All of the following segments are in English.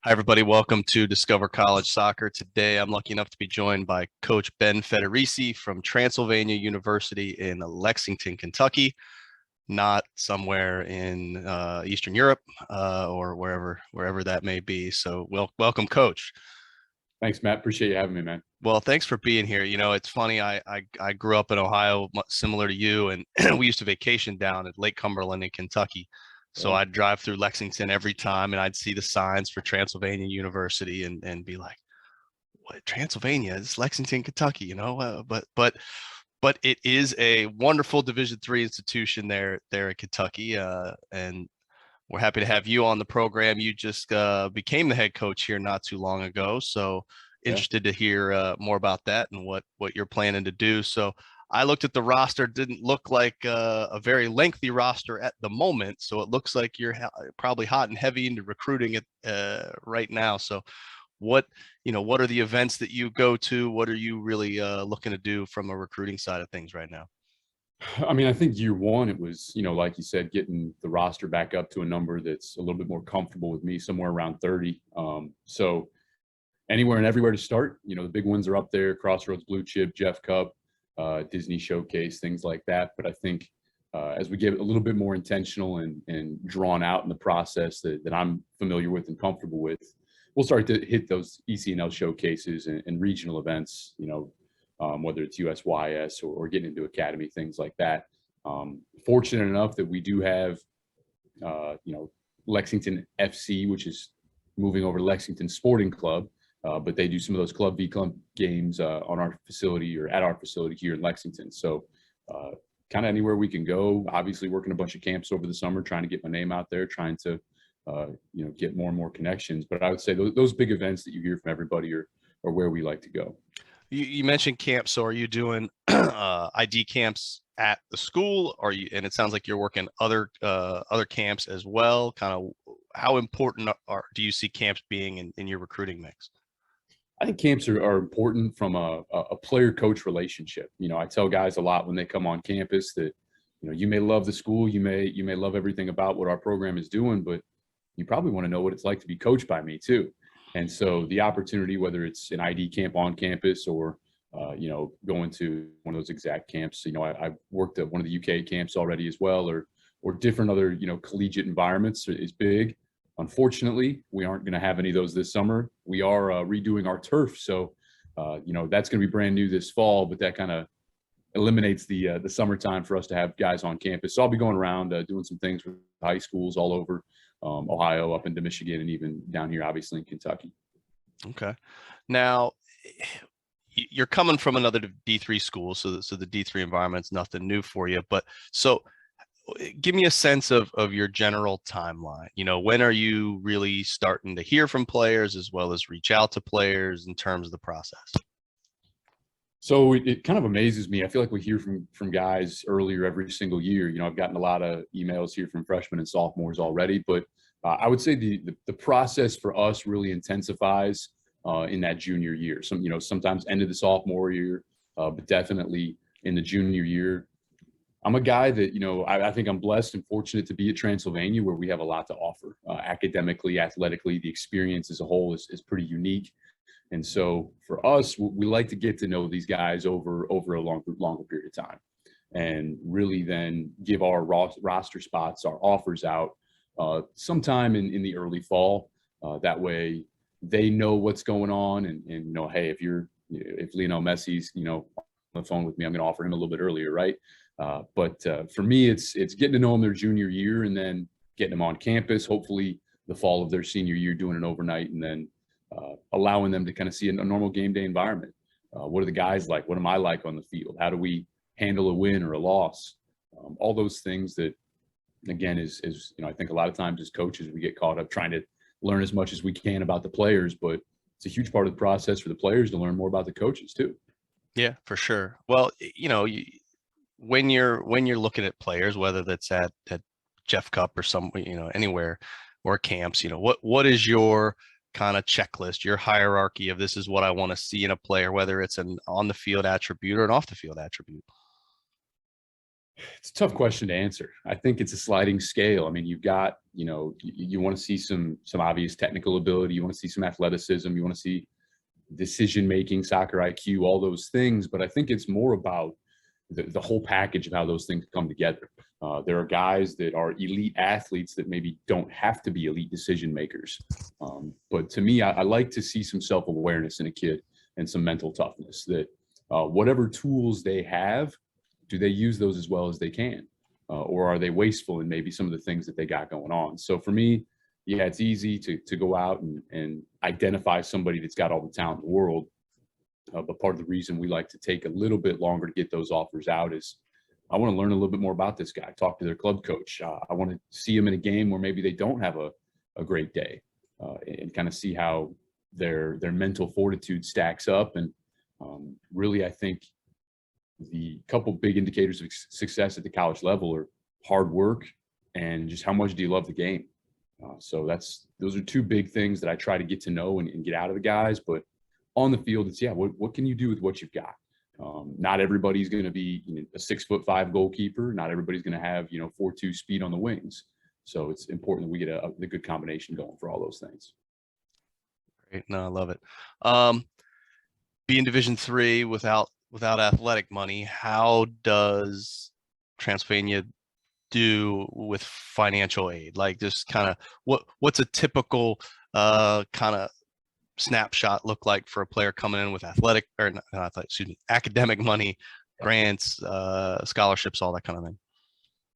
Hi, everybody. Welcome to Discover College Soccer. Today, I'm lucky enough to be joined by Coach Ben Federici from Transylvania University in Lexington, Kentucky, not somewhere in Eastern Europe or wherever that may be. So, welcome, Coach. Thanks, Matt. Appreciate you having me, man. Well, thanks for being here. You know, it's funny. I grew up in Ohio, similar to you, and we used to vacation down at Lake Cumberland in Kentucky. So Yeah. I'd drive through Lexington every time, and I'd see the signs for Transylvania University, and be like, "What Transylvania? It's Lexington, Kentucky." But it is a wonderful Division III institution there in Kentucky, and we're happy to have you on the program. You just became the head coach here not too long ago, so Yeah. interested to hear more about that and what you're planning to do. So I looked at the roster; didn't look like a very lengthy roster at the moment. So it looks like you're probably hot and heavy into recruiting it right now. So what are the events that you go to? What are you really looking to do from a recruiting side of things right now? I mean, I think year one, it was, like you said, getting the roster back up to a number that's a little bit more comfortable with me, somewhere around 30. So anywhere and everywhere to start. The big ones are up there: Crossroads Blue Chip, Jeff Cup, Disney Showcase, things like that. But I think as we get a little bit more intentional and drawn out in the process that I'm familiar with and comfortable with, we'll start to hit those ECNL showcases and regional events, whether it's USYS or getting into academy, things like that. Fortunate enough that we do have, Lexington FC, which is moving over to Lexington Sporting Club, but they do some of those Club v Club games on our facility or at our facility here in Lexington. So kind of anywhere we can go. Obviously, working a bunch of camps over the summer, trying to get my name out there, trying to get more and more connections. But I would say those big events that you hear from everybody are where we like to go. You mentioned camps. So are you doing ID camps at the school? And it sounds like you're working other camps as well. Kind of how important do you see camps being in your recruiting mix? I think camps are important from a player-coach relationship. I tell guys a lot when they come on campus that, you may love the school, you may love everything about what our program is doing, but you probably want to know what it's like to be coached by me too. And so the opportunity, whether it's an ID camp on campus or going to one of those exact camps, I've worked at one of the UK camps already as well, or different other collegiate environments is big. Unfortunately, we aren't going to have any of those this summer. We are redoing our turf, so that's going to be brand new this fall. But that kind of eliminates the summertime for us to have guys on campus. So I'll be going around doing some things with high schools all over Ohio, up into Michigan, and even down here, obviously in Kentucky. Okay, now you're coming from another D3 school, so the D3 environment's nothing new for you. But so give me a sense of your general timeline. When are you really starting to hear from players as well as reach out to players in terms of the process? So it kind of amazes me. I feel like we hear from guys earlier every single year. I've gotten a lot of emails here from freshmen and sophomores already, but I would say the process for us really intensifies in that junior year. Sometimes end of the sophomore year, but definitely in the junior year. I'm a guy that, I think I'm blessed and fortunate to be at Transylvania, where we have a lot to offer academically, athletically. The experience as a whole is pretty unique. And so for us, we like to get to know these guys over a longer period of time, and really then give our roster spots, our offers out sometime in the early fall. That way they know what's going on, and hey, if Lionel Messi's on the phone with me, I'm going to offer him a little bit earlier, right? But for me, it's getting to know them their junior year, and then getting them on campus, hopefully the fall of their senior year, doing an overnight, and then allowing them to kind of see a normal game day environment. What are the guys like? What am I like on the field? How do we handle a win or a loss? All those things that, again, is I think a lot of times as coaches, we get caught up trying to learn as much as we can about the players, but it's a huge part of the process for the players to learn more about the coaches too. Yeah, for sure. Well, when you're looking at players, whether that's at Jeff Cup or anywhere or camps, what is your kind of checklist, your hierarchy of this is what I want to see in a player, whether it's an on the field attribute or an off the field attribute? It's a tough question to answer. I think it's a sliding scale. I mean, you've got, you want to see some obvious technical ability. You want to see some athleticism. You want to see decision making, soccer IQ, all those things. But I think it's more about the whole package of how those things come together. There are guys that are elite athletes that maybe don't have to be elite decision makers. But to me, I like to see some self-awareness in a kid and some mental toughness that whatever tools they have, do they use those as well as they can? Or are they wasteful in maybe some of the things that they got going on? So for me, yeah, it's easy to go out and identify somebody that's got all the talent in the world. But part of the reason we like to take a little bit longer to get those offers out is I want to learn a little bit more about this guy, talk to their club coach. I want to see him in a game where maybe they don't have a great day and kind of see how their mental fortitude stacks up. And really, I think the couple big indicators of success at the college level are hard work and just how much do you love the game. So those are two big things that I try to get to know and get out of the guys. But on the field, it's what can you do with what you've got? Not everybody's going to be a 6'5" goalkeeper. Not everybody's going to have 4.2 speed on the wings. So it's important that we get the good combination going for all those things. Great, no, I love it. Being Division III without athletic money, how does Transylvania do with financial aid? Like, just kind of what's a typical kind of snapshot look like for a player coming in with academic money, grants, scholarships, all that kind of thing?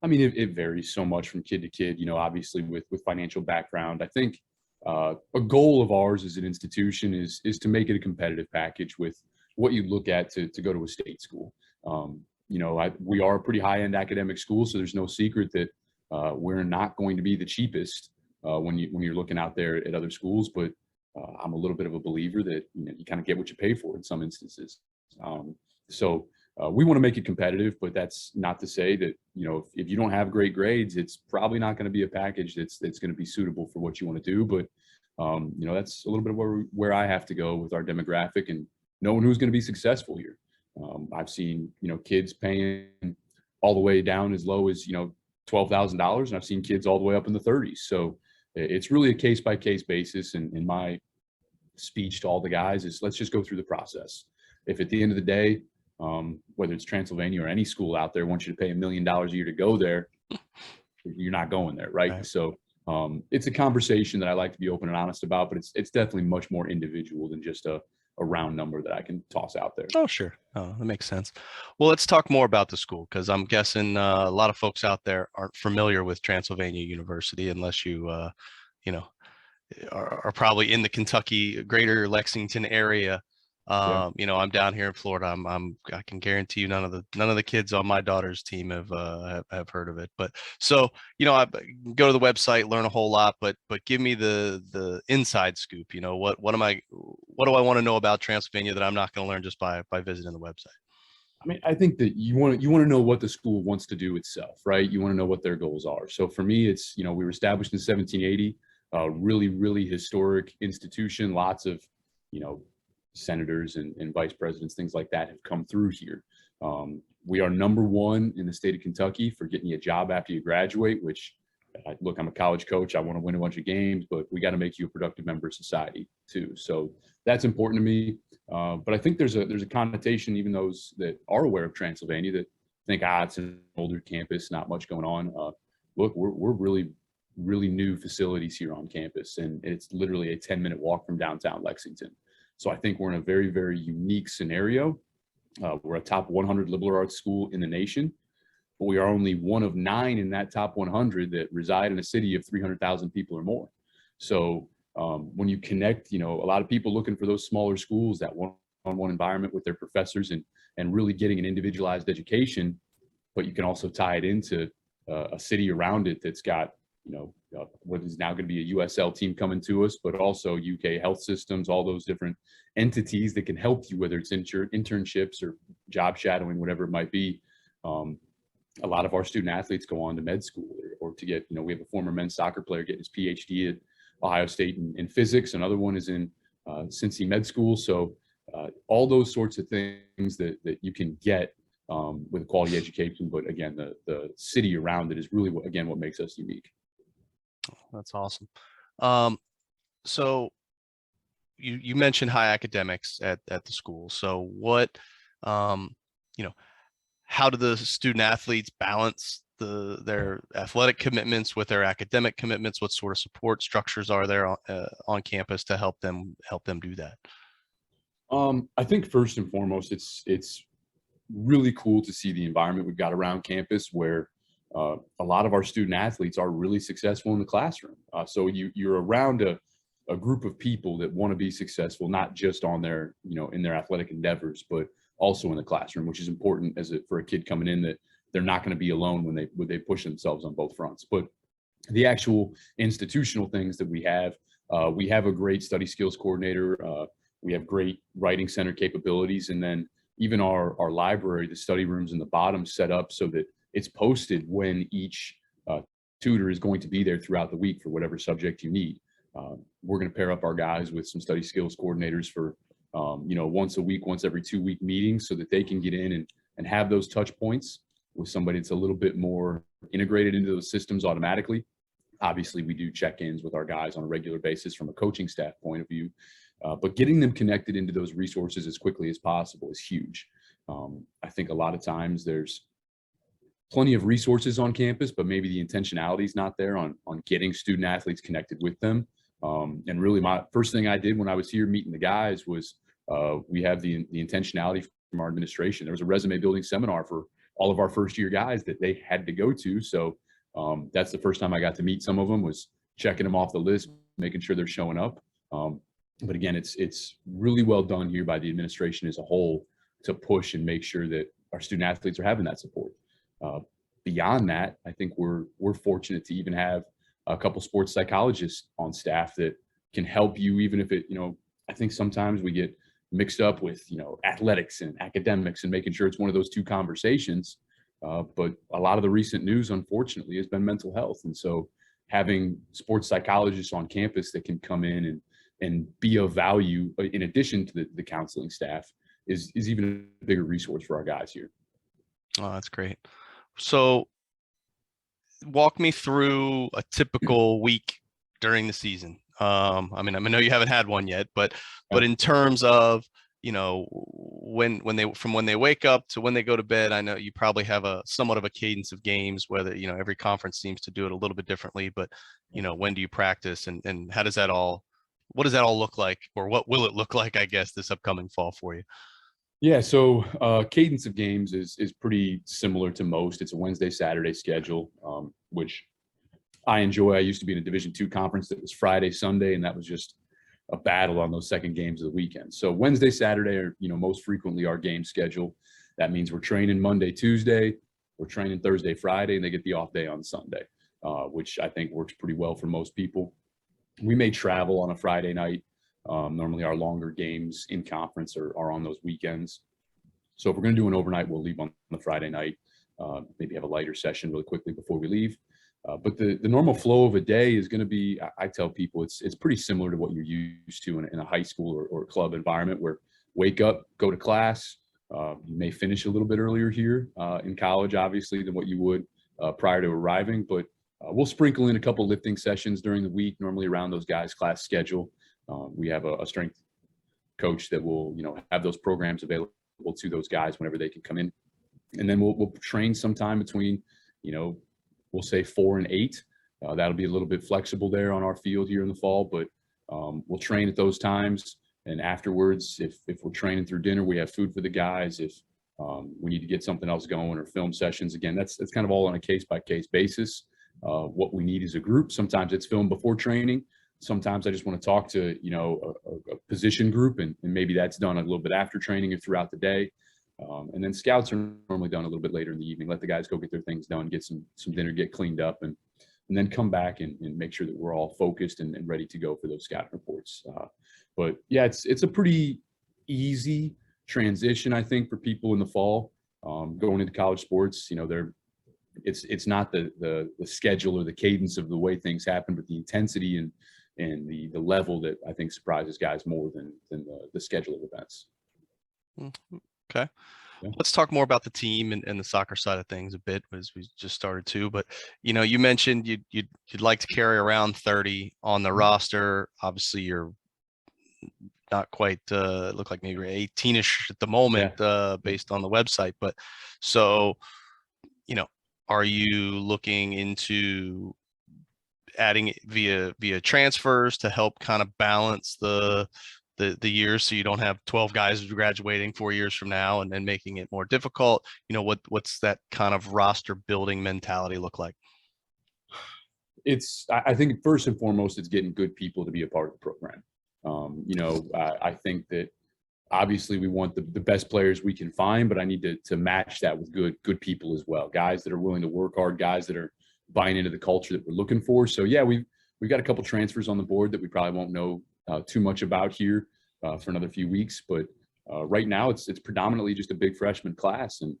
I mean, it varies so much from kid to kid, obviously with financial background. I think a goal of ours as an institution is to make it a competitive package with what you look at to go to a state school. We are a pretty high-end academic school, so there's no secret that we're not going to be the cheapest when you're looking out there at other schools. But I'm a little bit of a believer that you kind of get what you pay for in some instances. So we want to make it competitive, but that's not to say that if you don't have great grades, it's probably not going to be a package that's going to be suitable for what you want to do. But that's a little bit of where I have to go with our demographic and knowing who's going to be successful here. I've seen kids paying all the way down as low as $12,000, and I've seen kids all the way up in the 30s. So it's really a case by case basis. And in my speech to all the guys is let's just go through the process. If at the end of the day, whether it's Transylvania or any school out there wants you to pay $1 million a year to go there, you're not going there, right? So it's a conversation that I like to be open and honest about, but it's definitely much more individual than just a round number that I can toss out there. Oh, sure. Oh, that makes sense. Well, let's talk more about the school, because I'm guessing a lot of folks out there aren't familiar with Transylvania University unless you, are probably in the Kentucky, greater Lexington area. I'm down here in Florida. I can guarantee you none of the kids on my daughter's team have heard of it. But so, I go to the website, learn a whole lot, but give me the inside scoop. What do I want to know about Transylvania that I'm not going to learn just by visiting the website? I mean, I think that you want to know what the school wants to do itself, right? You want to know what their goals are. So for me, it's, we were established in 1780, really, really historic institution. Lots of, senators and vice presidents, things like that have come through here. We are number one in the state of Kentucky for getting you a job after you graduate, which, look, I'm a college coach. I want to win a bunch of games, but we got to make you a productive member of society too. So that's important to me. But I think there's a connotation, even those that are aware of Transylvania, that think, it's an older campus, not much going on. Look, we're really, really new facilities here on campus, and it's literally a 10-minute walk from downtown Lexington. So I think we're in a very, very unique scenario. We're a top 100 liberal arts school in the nation, but we are only one of 9 in that top 100 that reside in a city of 300,000 people or more. So when you connect, a lot of people looking for those smaller schools, that one-on-one environment with their professors and really getting an individualized education, but you can also tie it into a city around it that's got, what is now going to be a USL team coming to us, but also UK health systems, all those different entities that can help you, whether it's internships or job shadowing, whatever it might be. A lot of our student athletes go on to med school or to get, we have a former men's soccer player getting his PhD at Ohio State in physics. Another one is in Cincy Med School. So all those sorts of things that you can get with quality education. But again, the city around it is really what makes us unique. That's awesome. So you mentioned high academics at the school. So what, you know, how do the student athletes balance their athletic commitments with their academic commitments? What sort of support structures are there on campus to help them do that? I think first and foremost, it's really cool to see the environment we've got around campus where a lot of our student athletes are really successful in the classroom. So you're around a group of people that want to be successful, not just on their, in their athletic endeavors, but also in the classroom, which is important for a kid coming in, that they're not going to be alone when they push themselves on both fronts. But the actual institutional things that we have a great study skills coordinator. We have great writing center capabilities. And then even our library, the study rooms in the bottom set up so that it's posted when each tutor is going to be there throughout the week for whatever subject you need. We're going to pair up our guys with some study skills coordinators for, once a week, once every 2 week meetings, so that they can get in and have those touch points with somebody that's a little bit more integrated into those systems automatically. Obviously, we do check-ins with our guys on a regular basis from a coaching staff point of view, but getting them connected into those resources as quickly as possible is huge. I think a lot of times there's plenty of resources on campus, but maybe the intentionality is not there on getting student athletes connected with them. And really, my first thing I did when I was here meeting the guys was we have the intentionality from our administration. There was a resume building seminar for all of our first year guys that they had to go to. So that's the first time I got to meet some of them, was checking them off the list, making sure they're showing up. But again, it's really well done here by the administration as a whole to push and make sure that our student athletes are having that support. Beyond that, I think we're fortunate to even have a couple sports psychologists on staff that can help you, even if it, I think sometimes we get mixed up with, athletics and academics and making sure it's one of those two conversations. But a lot of the recent news, unfortunately, has been mental health. And so having sports psychologists on campus that can come in and be of value in addition to the counseling staff is even a bigger resource for our guys here. Oh, that's great. So walk me through a typical week during the season. I know you haven't had one yet, but in terms of, when they wake up to when they go to bed, I know you probably have a somewhat of a cadence of games, whether, every conference seems to do it a little bit differently, but, when do you practice and what does that all look like, or what will it look like, I guess, this upcoming fall for you? Yeah, so cadence of games is pretty similar to most. It's a Wednesday, Saturday schedule, which I enjoy. I used to be in a Division II conference that was Friday, Sunday, and that was just a battle on those second games of the weekend. So Wednesday, Saturday are, most frequently our game schedule. That means we're training Monday, Tuesday, we're training Thursday, Friday, and they get the off day on Sunday, which I think works pretty well for most people. We may travel on a Friday night. Normally our longer games in conference are on those weekends. So if we're going to do an overnight, we'll leave on the Friday night, maybe have a lighter session really quickly before we leave. But the normal flow of a day is going to be, I tell people, it's pretty similar to what you're used to in a high school or club environment, where wake up, go to class. You may finish a little bit earlier here in college, obviously, than what you would prior to arriving. But we'll sprinkle in a couple lifting sessions during the week, normally around those guys' class schedule. We have a strength coach that will, have those programs available to those guys whenever they can come in. And then we'll train sometime between, we'll say 4 and 8. That'll be a little bit flexible there on our field here in the fall, but we'll train at those times. And afterwards, if we're training through dinner, we have food for the guys. If we need to get something else going, or film sessions, again, that's kind of all on a case-by-case basis. What we need is a group. Sometimes it's film before training. Sometimes I just want to talk to, a position group, and maybe that's done a little bit after training or throughout the day. And then scouts are normally done a little bit later in the evening. Let the guys go get their things done, get some dinner, get cleaned up, and then come back and make sure that we're all focused and ready to go for those scouting reports. But yeah, it's a pretty easy transition, I think, for people in the fall going into college sports. It's not the schedule or the cadence of the way things happen, but the intensity and the level that I think surprises guys more than the schedule of events. Okay. Yeah. Let's talk more about the team and the soccer side of things a bit, as we just started to. But you mentioned you'd like to carry around 30 on the roster. Obviously, you're not quite look like maybe 18ish at the moment, based on the website. But so, are you looking into adding it via transfers to help kind of balance the years, so you don't have 12 guys graduating 4 years from now and then making it more difficult? What's that kind of roster building mentality look like? I think first and foremost, it's getting good people to be a part of the program. I think that obviously we want the best players we can find, but I need to match that with good people as well. Guys that are willing to work hard, guys that are buying into the culture that we're looking for. So yeah, we've got a couple transfers on the board that we probably won't know too much about here for another few weeks. But right now it's predominantly just a big freshman class, and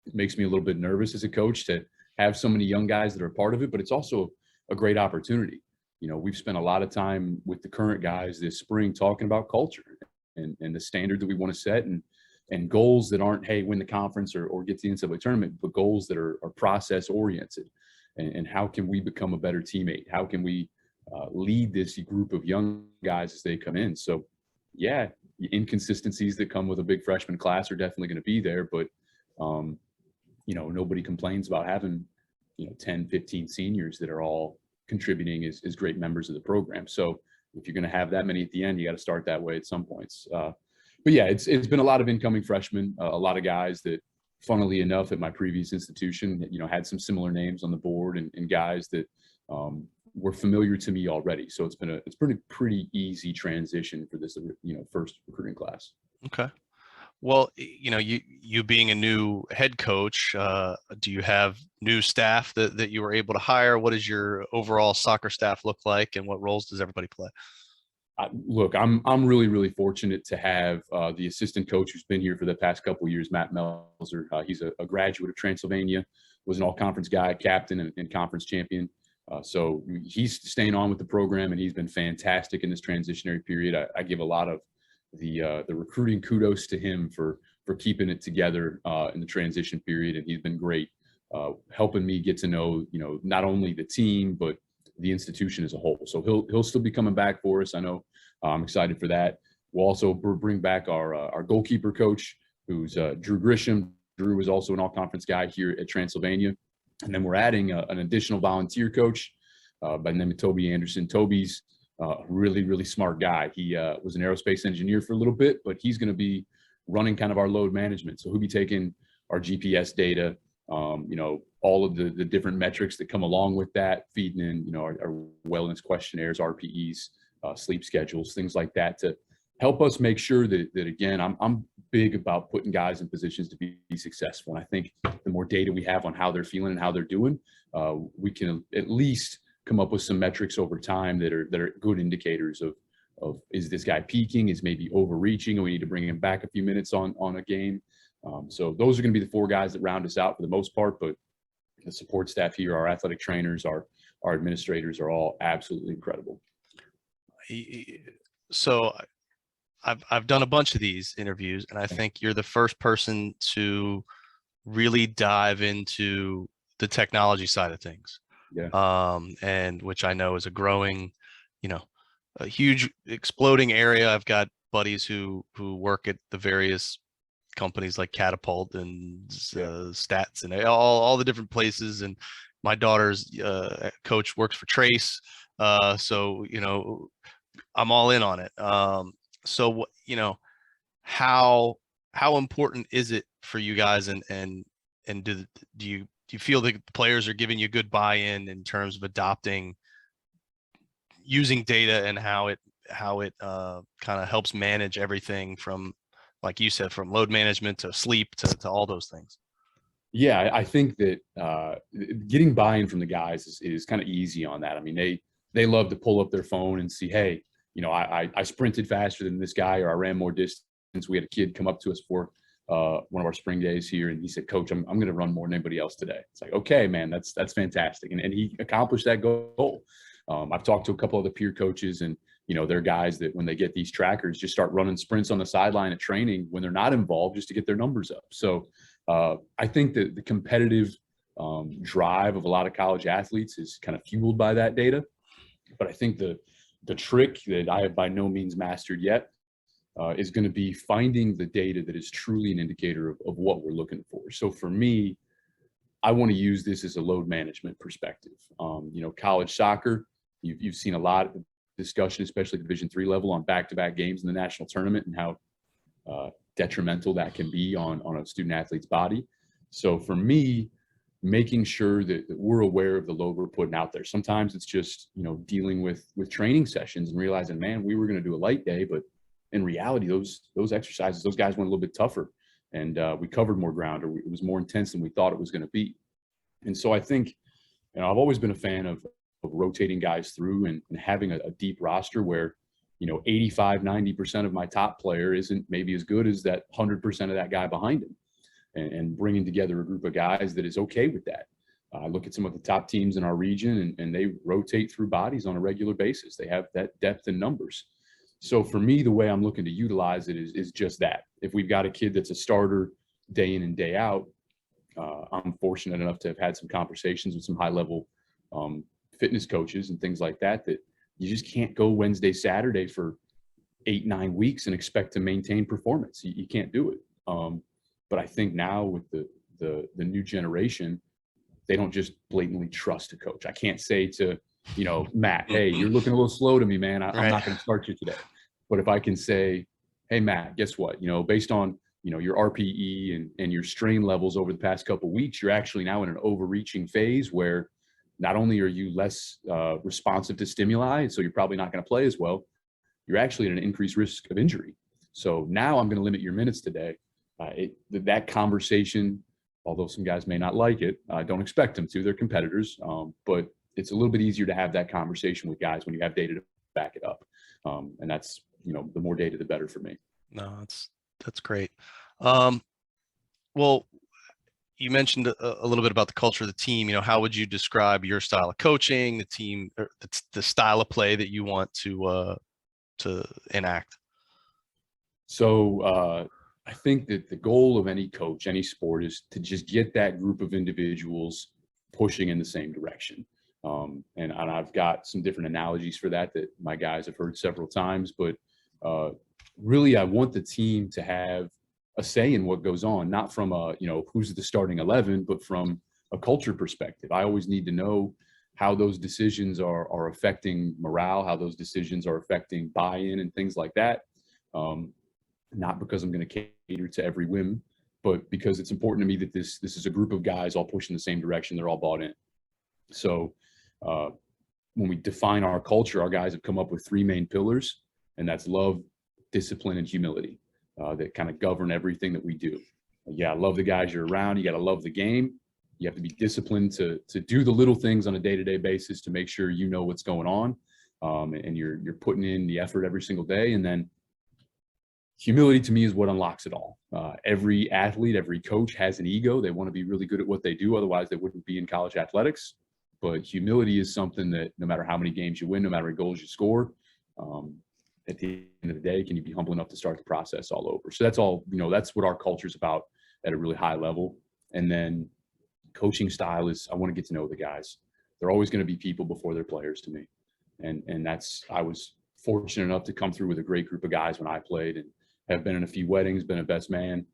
it makes me a little bit nervous as a coach to have so many young guys that are a part of it, but it's also a great opportunity. We've spent a lot of time with the current guys this spring talking about culture and the standard that we want to set, and goals that aren't, hey, win the conference or get to the NCAA tournament, but goals that are process oriented. And how can we become a better teammate? How can we lead this group of young guys as they come in? So yeah, the inconsistencies that come with a big freshman class are definitely going to be there, but nobody complains about having 10, 15 seniors that are all contributing as great members of the program. So if you're going to have that many at the end, you got to start that way at some points. But yeah, it's been a lot of incoming freshmen, a lot of guys that, funnily enough, at my previous institution, had some similar names on the board, and guys that were familiar to me already. So it's been a pretty easy transition for this first recruiting class. Okay. Well, you being a new head coach, do you have new staff that you were able to hire? What does your overall soccer staff look like, and what roles does everybody play? Look, I'm really fortunate to have the assistant coach who's been here for the past couple of years, Matt Melzer. He's a graduate of Transylvania, was an all-conference guy, captain, and conference champion. So he's staying on with the program, and he's been fantastic in this transitionary period. I give a lot of the recruiting kudos to him for keeping it together in the transition period, and he's been great helping me get to know not only the team but the institution as a whole. So he'll still be coming back for us. I know. I'm excited for that. We'll also bring back our goalkeeper coach, who's Drew Grisham. Drew was also an all-conference guy here at Transylvania, and then we're adding an additional volunteer coach by the name of Toby Anderson. Toby's really smart guy. He was an aerospace engineer for a little bit, but he's going to be running kind of our load management. So he'll be taking our GPS data, all of the different metrics that come along with that, feeding in, our wellness questionnaires, RPEs, sleep schedules, things like that, to help us make sure that again, I'm big about putting guys in positions to be successful. And I think the more data we have on how they're feeling and how they're doing, we can at least come up with some metrics over time that are good indicators of is this guy peaking, is maybe overreaching, and we need to bring him back a few minutes on a game. So those are going to be the four guys that round us out for the most part, but the support staff here, our athletic trainers, our administrators are all absolutely incredible. So I've done a bunch of these interviews, and I think you're the first person to really dive into the technology side of things. Yeah. And which I know is a growing, a huge exploding area. I've got buddies who work at the various companies like Catapult and Stats and all the different places. And my daughter's coach works for Trace. So, I'm all in on it. So, how important is it for you guys, and do you feel that players are giving you good buy-in in terms of adopting using data, and how it kind of helps manage everything from, like you said, from load management to sleep to all those things? Yeah, I think that getting buy-in from the guys is kind of easy on that. I mean, they love to pull up their phone and see, hey, I sprinted faster than this guy, or I ran more distance. We had a kid come up to us for one of our spring days here, and he said, "Coach, I'm going to run more than anybody else today." It's like, okay, man, that's fantastic, and he accomplished that goal. I've talked to a couple other peer coaches, and they're guys that when they get these trackers, just start running sprints on the sideline at training when they're not involved, just to get their numbers up. So I think that the competitive drive of a lot of college athletes is kind of fueled by that data. But I think the trick that I have by no means mastered yet is going to be finding the data that is truly an indicator of what we're looking for. So for me, I want to use this as a load management perspective. College soccer, you've seen a lot of discussion, especially Division III level, on back-to-back games in the national tournament and how detrimental that can be on a student athlete's body. So for me, making sure that we're aware of the load we're putting out there. Sometimes it's just, dealing with training sessions and realizing, man, we were going to do a light day, but in reality, those exercises, those guys went a little bit tougher, and we covered more ground, or it was more intense than we thought it was going to be. And so I think, I've always been a fan of rotating guys through and having a deep roster where, 85, 90% of my top player isn't maybe as good as that 100% of that guy behind him, and bringing together a group of guys that is okay with that. I look at some of the top teams in our region, and they rotate through bodies on a regular basis. They have that depth in numbers. So for me, the way I'm looking to utilize it is just that. If we've got a kid that's a starter day in and day out, I'm fortunate enough to have had some conversations with some high-level fitness coaches and things like that, that you just can't go Wednesday, Saturday for 8-9 weeks and expect to maintain performance. You can't do it. But I think now with the new generation, they don't just blatantly trust a coach. I can't say to, Matt, hey, you're looking a little slow to me, man. I'm not going to start you today. But if I can say, hey, Matt, guess what? Based on, your RPE and your strain levels over the past couple of weeks, you're actually now in an overreaching phase where not only are you less responsive to stimuli, so you're probably not going to play as well, you're actually at an increased risk of injury. So now I'm going to limit your minutes today. That conversation, although some guys may not like it, I don't expect them to. They're competitors, but it's a little bit easier to have that conversation with guys when you have data to back it up. And that's, the more data, the better for me. No, that's great. Well, you mentioned a little bit about the culture of the team. How would you describe your style of coaching, the team, or the style of play that you want to enact? So I think that the goal of any coach, any sport, is to just get that group of individuals pushing in the same direction. And I've got some different analogies for that my guys have heard several times, but really I want the team to have a say in what goes on, not from who's the starting 11, but from a culture perspective. I always need to know how those decisions are affecting morale, how those decisions are affecting buy-in and things like that. Not because I'm going to cater to every whim, but because it's important to me that this is a group of guys all pushing the same direction. They're all bought in. So when we define our culture, our guys have come up with 3 main pillars, and that's love, discipline, and humility that kind of govern everything that we do. Yeah, love the guys you're around. You got to love the game. You have to be disciplined to do the little things on a day-to-day basis to make sure you know what's going on, and you're putting in the effort every single day. And then humility, to me, is what unlocks it all. Every athlete, every coach has an ego. They want to be really good at what they do. Otherwise, they wouldn't be in college athletics. But humility is something that no matter how many games you win, no matter what goals you score, at the end of the day, can you be humble enough to start the process all over? So that's all, that's what our culture is about at a really high level. And then coaching style is, I want to get to know the guys. They're always going to be people before they're players to me. And that's, I was fortunate enough to come through with a great group of guys when I played, and have been in a few weddings, been a best man.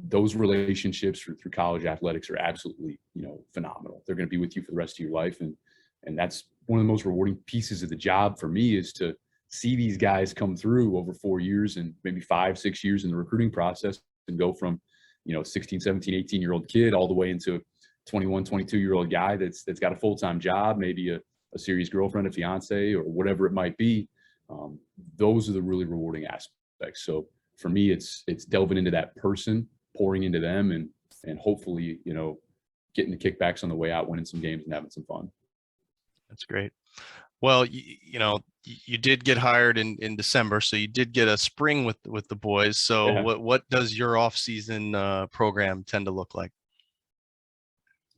Those relationships through college athletics are absolutely, phenomenal. They're going to be with you for the rest of your life. And that's one of the most rewarding pieces of the job for me, is to see these guys come through over 4 years and maybe 5-6 years in the recruiting process, and go from, 16, 17, 18-year-old kid all the way into 21, 22-year-old guy that's got a full-time job, maybe a serious girlfriend, a fiance, or whatever it might be. Those are the really rewarding aspects. So for me, it's delving into that person, pouring into them, and hopefully, getting the kickbacks on the way out, winning some games and having some fun. That's great. Well, you did get hired in December, so you did get a spring with the boys. So yeah. What does your off-season program tend to look like?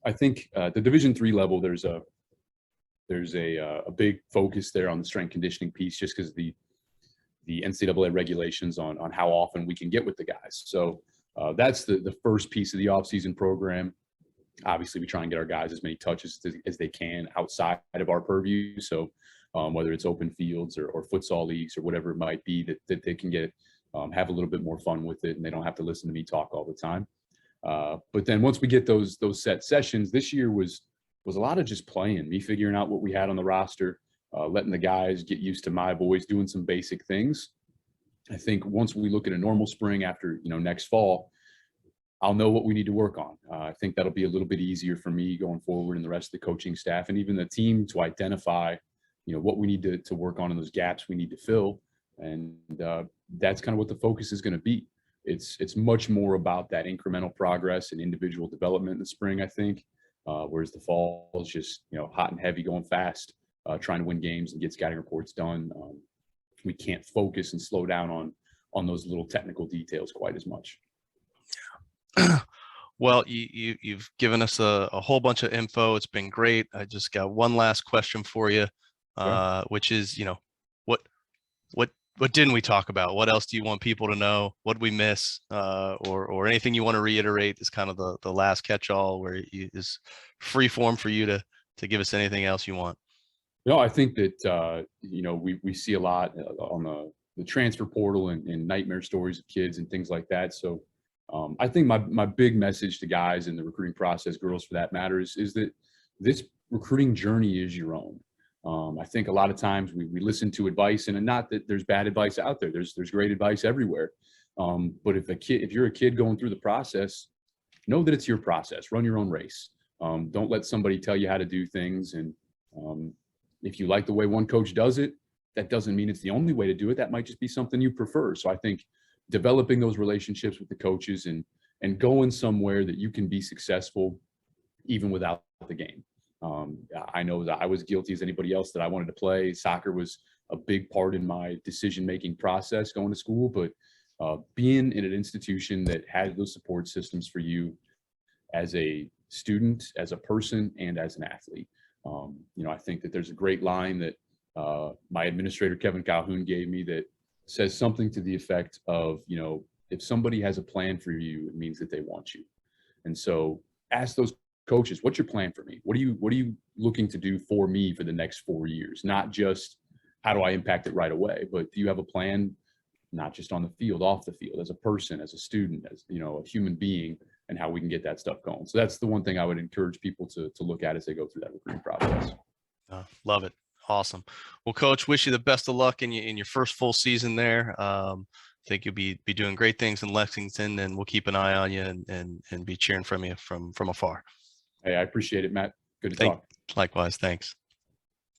I think the Division III level, there's a There's a big focus there on the strength conditioning piece, just because the NCAA regulations on how often we can get with the guys. So that's the first piece of the offseason program. Obviously, we try and get our guys as many touches as they can outside of our purview. So whether it's open fields or futsal leagues or whatever it might be, that they can get have a little bit more fun with it, and they don't have to listen to me talk all the time. But then once we get those set sessions, this year was a lot of just playing, me figuring out what we had on the roster, letting the guys get used to my boys doing some basic things. I think once we look at a normal spring after, next fall, I'll know what we need to work on. I think that'll be a little bit easier for me going forward and the rest of the coaching staff and even the team to identify, what we need to work on and those gaps we need to fill. And that's kind of what the focus is going to be. It's much more about that incremental progress and individual development in the spring, I think, whereas the fall is just, hot and heavy, going fast, trying to win games and get scouting reports done. We can't focus and slow down on those little technical details quite as much. Well, you've given us a whole bunch of info. It's been great. I just got one last question for you, which is, what didn't we talk about? What else do you want people to know? What did we miss? Or anything you want to reiterate is kind of the last catch-all, where is free form for you to give us anything else you want. No, I think that, we see a lot on the transfer portal and nightmare stories of kids and things like that. So I think my big message to guys in the recruiting process, girls for that matter, is that this recruiting journey is your own. I think a lot of times we listen to advice, and not that there's bad advice out there. There's great advice everywhere. But if you're a kid going through the process, know that it's your process. Run your own race. Don't let somebody tell you how to do things. And if you like the way one coach does it, that doesn't mean it's the only way to do it. That might just be something you prefer. So I think developing those relationships with the coaches and going somewhere that you can be successful even without the game. I know that I was guilty as anybody else that I wanted to play. Soccer was a big part in my decision-making process going to school, but being in an institution that has those support systems for you as a student, as a person, and as an athlete. I think that there's a great line that my administrator, Kevin Calhoun, gave me that says something to the effect of, if somebody has a plan for you, it means that they want you. And so ask those coaches, what's your plan for me? What are you looking to do for me for the next 4 years? Not just how do I impact it right away, but do you have a plan, not just on the field, off the field, as a person, as a student, as, a human being, and how we can get that stuff going. So that's the one thing I would encourage people to look at as they go through that recruiting process. Love it. Awesome. Well, Coach, wish you the best of luck in your first full season there. I think you'll be doing great things in Lexington, and we'll keep an eye on you and be cheering from you from afar. Hey, I appreciate it, Matt. Good to talk. Likewise. Thanks.